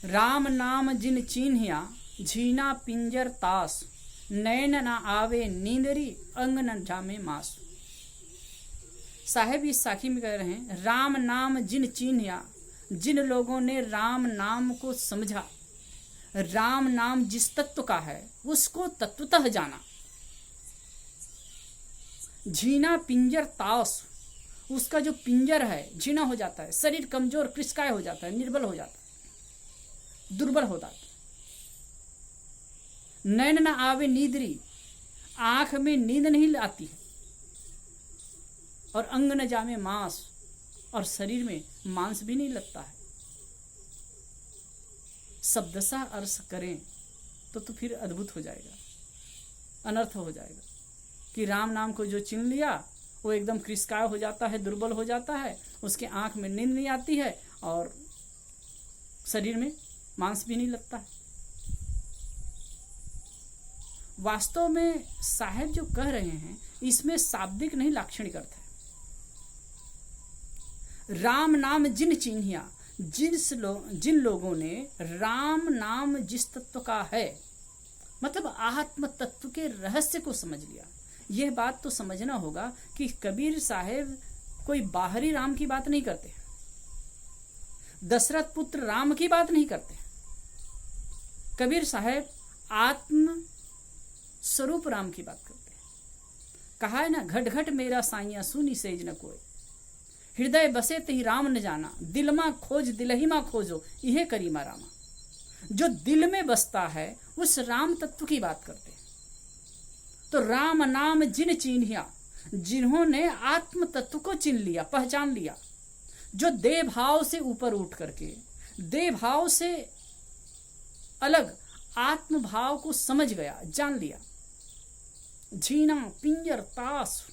राम नाम जिन चीन्हिया, झीना पिंजर तास, नैन न आवे नींदरी, अंग न जामे मास। साहेब इस साखी में कह रहे हैं, राम नाम जिन चीन्हिया, जिन लोगों ने राम नाम को समझा, राम नाम जिस तत्व का है उसको तत्वतः जाना। झीना पिंजर तास, उसका जो पिंजर है झीना हो जाता है, शरीर कमजोर कृशकाय हो जाता है, निर्बल हो जाता है, दुर्बल हो जाता है। नैन न आवे नींदरी, आंख में नींद नहीं आती है, और अंग न जामे मांस, और शरीर में मांस भी नहीं लगता है। शब्दशः अर्थ करें तो फिर अद्भुत हो जाएगा, अनर्थ हो जाएगा कि राम नाम को जो चीन लिया वो एकदम कृशकाय हो जाता है, दुर्बल हो जाता है, उसके आंख में नींद नहीं आती है और शरीर में मांस भी नहीं लगता है। वास्तव में साहेब जो कह रहे हैं इसमें शाब्दिक नहीं लाक्षणिक अर्थ है। राम नाम जिन चिन्हिया, जिन लोगों ने राम नाम जिस तत्व का है, मतलब आत्म तत्व के रहस्य को समझ लिया। यह बात तो समझना होगा कि कबीर साहेब कोई बाहरी राम की बात नहीं करते, दशरथ पुत्र राम की बात नहीं करते। कबीर साहेब आत्म स्वरूप राम की बात करते हैं। कहा है ना, घट घट मेरा साइया सुनी सेज न कोई, हृदय बसे तही राम न जाना, दिल मा खोज दिलही मा खोजो, यह करीमा रामा। जो दिल में बसता है उस राम तत्व की बात करते हैं। तो राम नाम जिन चीन्हिया, जिन्होंने आत्म तत्व को चिन्ह लिया, पहचान लिया, जो देह भाव से ऊपर उठ करके देह भाव से अलग आत्म भाव को समझ गया, जान लिया। झीना पिंजर तास,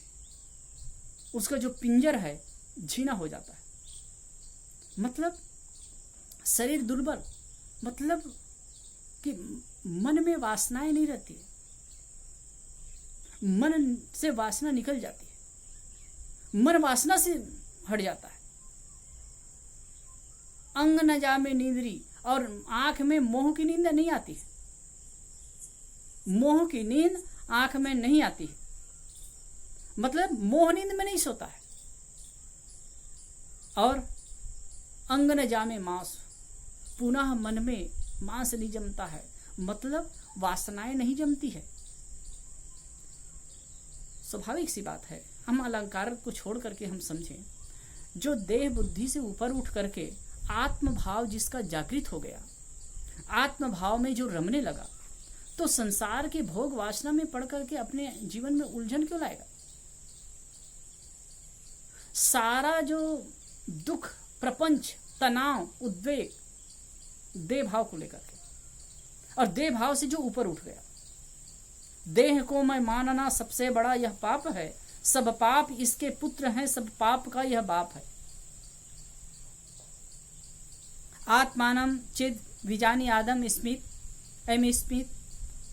उसका जो पिंजर है झीना हो जाता है, मतलब शरीर दुर्बल, मतलब कि मन में वासनाएं नहीं रहती है, मन से वासना निकल जाती है, मन वासना से हट जाता है। अंग न जामे नींदरी, और आंख में मोह की नींद नहीं आती है, मोह की नींद आंख में नहीं आती है, मतलब मोह नींद में नहीं सोता है। और अंग न जामे मांस, पुनः मन में मांस नहीं जमता है, मतलब वासनाएं नहीं जमती है। स्वाभाविक सी बात है, हम अलंकार को छोड़ करके हम समझें, जो देह बुद्धि से ऊपर उठ करके आत्म भाव जिसका जागृत हो गया, आत्म भाव में जो रमने लगा, तो संसार के भोग वासना में पड़ करके अपने जीवन में उलझन क्यों लाएगा। सारा जो दुख, प्रपंच, तनाव, उद्वेग देह भाव को लेकर के, और देह भाव से जो ऊपर उठ गया, देह को मैं मानना सबसे बड़ा यह पाप है, सब पाप इसके पुत्र हैं, सब पाप का यह बाप है। आत्मानम चिद विजानी आदम स्मित एम स्मित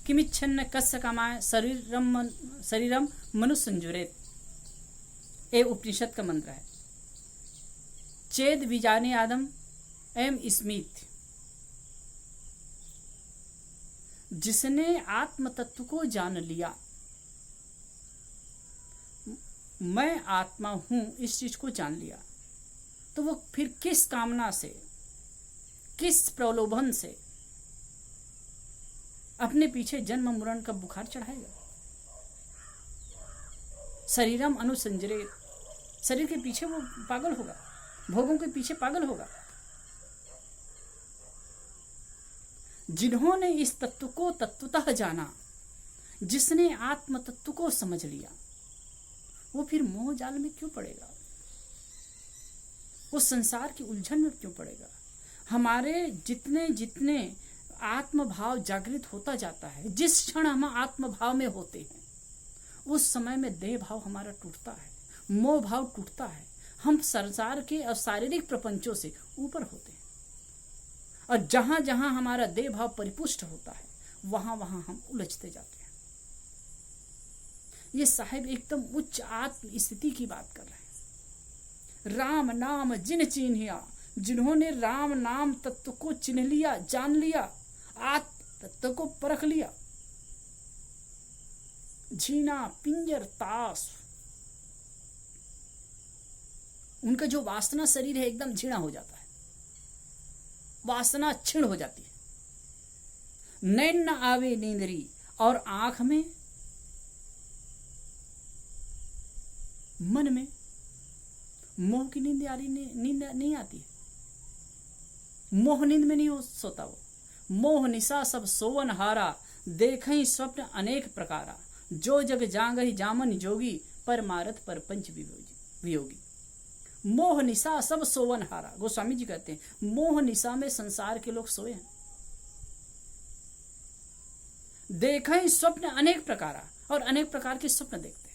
किमिच्छन्न कस्य कमाए शरीरम मनुसंजुरेत, ये उपनिषद का मंत्र है। चेद विजाने आदम एम स्मित, जिसने आत्म तत्व को जान लिया, मैं आत्मा हूं, इस चीज को जान लिया, तो वो फिर किस कामना से, किस प्रलोभन से अपने पीछे जन्म मरण का बुखार चढ़ाएगा। शरीरम अनुसंजरे, शरीर के पीछे वो पागल होगा, भोगों के पीछे पागल होगा। जिन्होंने इस तत्व को तत्वतः जाना, जिसने आत्म तत्व को समझ लिया, वो फिर मोह जाल में क्यों पड़ेगा, वो संसार की उलझन में क्यों पड़ेगा। हमारे जितने जितने आत्म भाव जागृत होता जाता है, जिस क्षण हम आत्म भाव में होते हैं, उस समय में देह भाव हमारा टूटता है, मोह भाव टूटता है, हम संसार के और शारीरिक प्रपंचों से ऊपर होते हैं, और जहां जहां हमारा देह भाव परिपुष्ट होता है, वहां वहां हम उलझते जाते हैं। ये साहिब एकदम उच्च आत्म स्थिति की बात कर रहे हैं। राम नाम जिन चीन्हिया, जिन्होंने राम नाम तत्व को चिन्ह लिया, जान लिया, आत्म तत्व को परख लिया। झीना पिंजर ताश, उनका जो वासना शरीर है एकदम झीना हो जाता है, वासना क्षीण हो जाती है। नैन न आवे नींदरी, और आंख में मन में मोह की नींद नहीं आती है। मोह नींद में नहीं हो सोता वो। मोह निशा सब सोवन हारा, देखई स्वप्न अनेक प्रकारा। जो जग जांगहि जामन जोगी, परमारथ पर पंच वियोगी। मोह निशा सब सोवन हारा, गोस्वामी जी कहते हैं मोह निशा में संसार के लोग सोए हैं। देखें स्वप्न अनेक प्रकारा, और अनेक प्रकार के स्वप्न देखते हैं।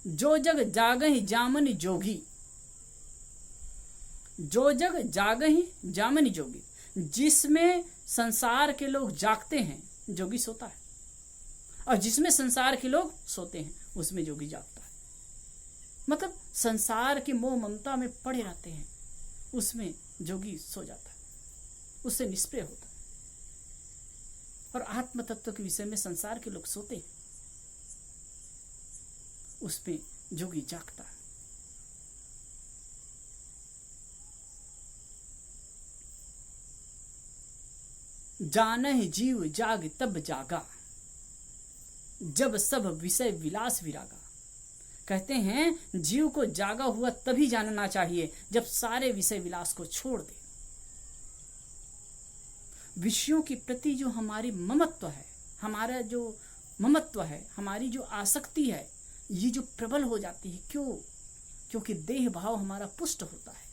जो जग जागहि जामन जोगी, जो जग जागहि जामन जोगी, जिसमें संसार के लोग जागते हैं जोगी सोता है, और जिसमें संसार के लोग सोते हैं उसमें जोगी जागता है। मतलब संसार की मोह ममता में पड़े रहते हैं, उसमें जोगी सो जाता है, उससे निष्प्रिय होता है। और आत्म तत्व के विषय में संसार के लोग सोते हैं, उसमें जोगी जागता है। जानहि जीव जाग तब जागा, जब सब विषय विलास विरागा। कहते हैं जीव को जागा हुआ तभी जानना चाहिए जब सारे विषय विलास को छोड़ दे। विषयों के प्रति जो हमारी ममत्व है, हमारा जो ममत्व है, हमारी जो आसक्ति है, ये जो प्रबल हो जाती है, क्योंकि देह भाव हमारा पुष्ट होता है,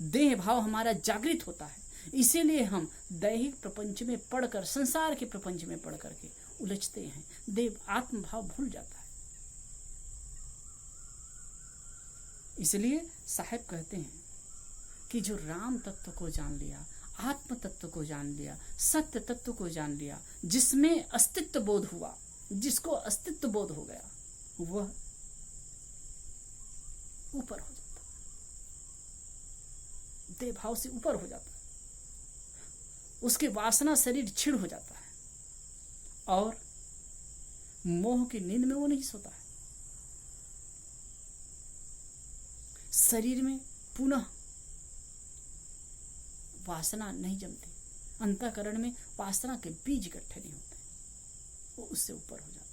देह भाव हमारा जागृत होता है। इसीलिए हम दैहिक प्रपंच में पढ़कर, संसार के प्रपंच में पढ़ करके उलझते हैं, देव आत्म भाव भूल जाता है। इसलिए साहब कहते हैं कि जो राम तत्व को जान लिया, आत्म तत्व को जान लिया, सत्य तत्व को जान लिया, जिसमें अस्तित्व बोध हुआ, जिसको अस्तित्व बोध हो गया, वह ऊपर हो जाता, देह भाव से ऊपर हो जाता है। उसकी वासना शरीर क्षीण हो जाता है, और मोह की नींद में वो नहीं सोता है। शरीर में पुनः वासना नहीं जमती, अंतःकरण में वासना के बीज इकट्ठे नहीं होते, वो उससे ऊपर हो जाता है।